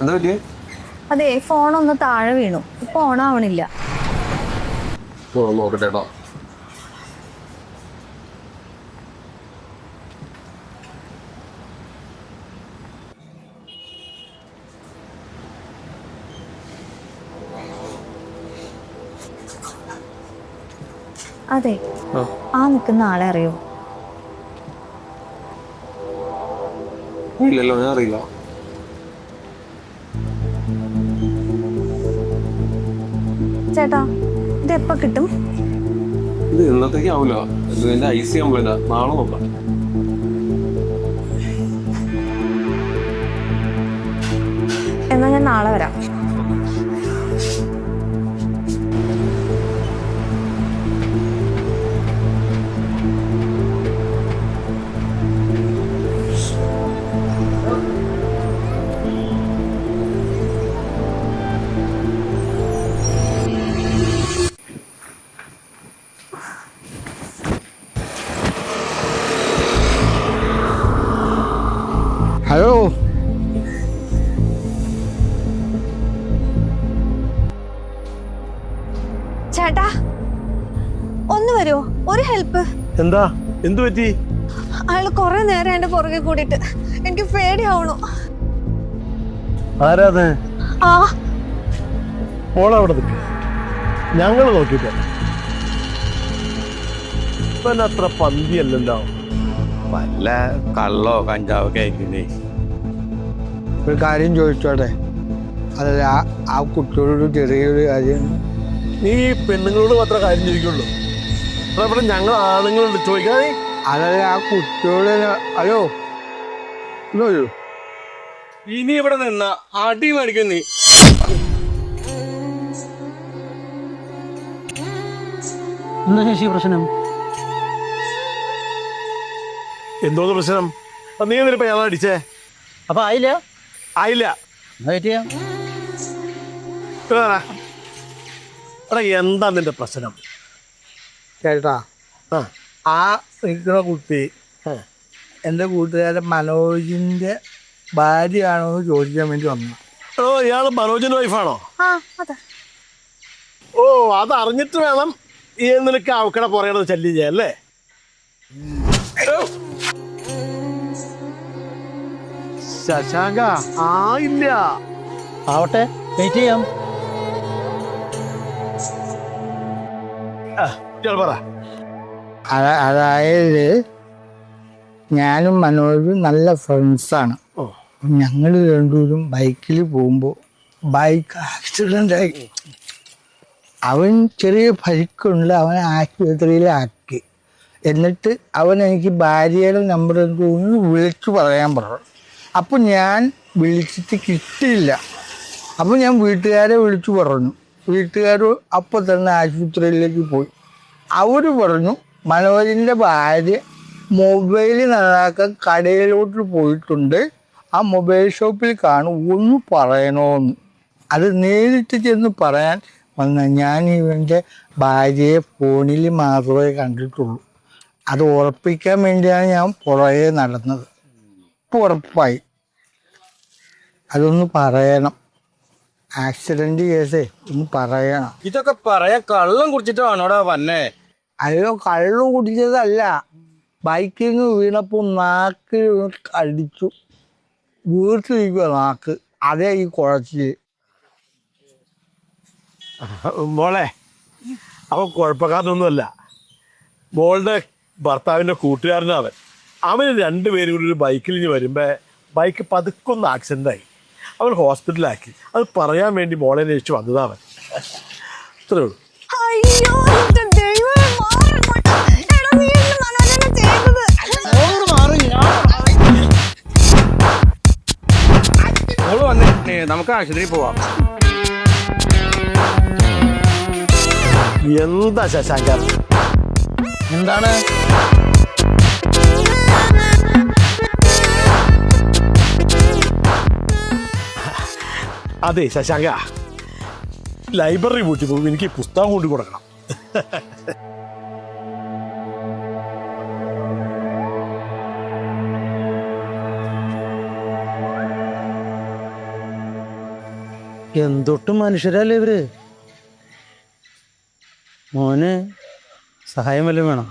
എന്താ പറ്റിയേ? അതെ, ഫോണൊന്ന് താഴെ വീണു. ഇപ്പൊ ഓണാവണില്ല. നോക്കട്ടെട്ടോ. അതെ, ആ നിൽക്കുന്ന ആളെ അറിയോ? ഇല്ലല്ലോ, ഞാൻ അറിയില്ല. ചേട്ടാ, ഇത് എപ്പോ കിട്ടും? ഇത് ഇന്നത്തേക്ക് ആവൂല. എന്റെ ഐ സി കംപ്ലൈന്റ്. നാളെ നോക്കാം. എന്നാ ഞാൻ നാളെ വരാം. ഹലോ, ചേട്ടാ ഒന്ന് വരുമോ? ഒരു ഹെൽപ്പ്. എന്താ? എന്തു പറ്റി? അയാൾ കുറെ നേരം എന്റെ പുറകെ കൂടിയിട്ട് എനിക്ക് പേടിയാവണു. ആരാത്? ആ മോളവിടെ നിൽക്ക്, ഞങ്ങൾ നോക്കിട്ട്. ഇവൻ അത്ര പന്തിയല്ലല്ലോ. വല്ല കള്ളോ കഞ്ചാവോ ഒക്കെ ആയിരിക്കുന്നേ. ഒരു കാര്യം ചോദിച്ചോട്ടെ? അതല്ല, ആ കുട്ടിയോടൊരു ചെറിയൊരു കാര്യം. നീ പെണ്ണുങ്ങളോട് മാത്രം കാര്യം ചോദിക്കുള്ളൂ. അതേപോലെ ഞങ്ങൾ ആണുങ്ങളോട് ചോദിക്കാതെ. അതല്ല, ആ കുട്ടിയോട്. ഹലോ, ഇനി ഇവിടെ നിന്ന അടി മേടിക്കും നീ. എന്താ ശശി പ്രശ്നം? എന്തോന്ന് പ്രശ്നം? നീ എന്തിനിപ്പോ ഞാൻ അടിച്ചേ? അപ്പൊ ആയില്ല? ആയില്ല. എടാ, എന്താ നിന്റെ പ്രശ്നം? ചേട്ടാ, ആ ആ നിൽക്കുന്ന കുട്ടി എൻ്റെ കൂട്ടുകാരൻ മനോജിൻ്റെ ഭാര്യയാണോ എന്ന് ചോദിക്കാൻ വേണ്ടി വന്നു. ഓ, ഇയാള് മനോജിന്റെ വൈഫാണോ? ആ അതെ. ഓ, അത് അറിഞ്ഞിട്ട് വേണം ഈ നിനക്ക് അവക്കടെ പറയണത് ശല്യം ചെയ്യാൻ അല്ലേ? ശശാങ്ക, ആയില്ല. ആവട്ടെ, വെയിറ്റ് ചെയ്യാം. പറ. അതായത് ഞാനും മനോജും നല്ല ഫ്രണ്ട്സാണ്. ഞങ്ങൾ രണ്ടുപേരും ബൈക്കിൽ പോകുമ്പോൾ ബൈക്ക് ആക്സിഡൻ്റായി. അവൻ ചെറിയ പരിക്കുണ്ട്. അവൻ ആശുപത്രിയിലാക്കി. എന്നിട്ട് അവൻ എനിക്ക് ഭാര്യയുടെ നമ്പർ ഒന്ന് വിളിച്ചു പറയാൻ പറഞ്ഞു. അപ്പോൾ ഞാൻ വിളിച്ചിട്ട് കിട്ടിയില്ല. അപ്പോൾ ഞാൻ വീട്ടുകാരെ വിളിച്ചു പറഞ്ഞു. വീട്ടുകാർ അപ്പോൾ തന്നെ ആശുപത്രിയിലേക്ക് പോയി. അവർ പറഞ്ഞു മനോജിൻ്റെ ഭാര്യ മൊബൈൽ നന്നാക്കാൻ കടയിലോട്ട് പോയിട്ടുണ്ട്, ആ മൊബൈൽ ഷോപ്പിൽ കാണും, ഒന്ന് പറയണമെന്ന്. അത് നേരിട്ട് ചെന്ന് പറയാൻ വന്ന ഞാൻ ഇവൻ്റെ ഭാര്യയെ ഫോണിൽ മാത്രമേ കണ്ടിട്ടുള്ളൂ. അത് ഉറപ്പിക്കാൻ വേണ്ടിയാണ് ഞാൻ പുറകെ നടന്നത്. ഇപ്പോൾ ഉറപ്പായി. അതൊന്ന് പറയണം. ആക്സിഡന്റ് കേസേ ഒന്ന് പറയണം. ഇതൊക്കെ പറയാൻ കള്ളം കുടിച്ചിട്ടാണോടാ വന്നേ? അയ്യോ, കള്ളു കുടിച്ചതല്ല. ബൈക്കിൽ നിന്ന് വീണപ്പോൾ നാക്ക് അടിച്ചു വീട്ടിലിരിക്കുക നാക്ക്. അതേ ഈ കുഴച്ചില്. മോളെ, അവൻ കുഴപ്പക്കാരനൊന്നുമല്ല. മോളുടെ ഭർത്താവിൻ്റെ കൂട്ടുകാരനവൻ. അവന് രണ്ടുപേരും കൂടി ഒരു ബൈക്കിൽ ഇനി വരുമ്പോൾ ബൈക്ക് പതുക്കൊന്ന് ആക്സിഡൻ്റായി. അവൻ ഹോസ്പിറ്റലാക്കി. അത് പറയാൻ വേണ്ടി മോളെ അന്വേഷിച്ച് വന്നതാവൻ. ഇത്രേ ഉള്ളൂ. മോള് വന്നേ, നമുക്ക് ആശുപത്രിയിൽ പോവാം. എന്താ ശശാങ്ക? എന്താണ്? അതെ ശശാങ്ക, ലൈബ്രറി പൂട്ടി പോകും, എനിക്ക് പുസ്തകം കൊണ്ട് കൊടുക്കണം. എന്തൊട്ടും മനുഷ്യരല്ലേ ഇവര്? മോന് സഹായം വല്ലതും വേണം?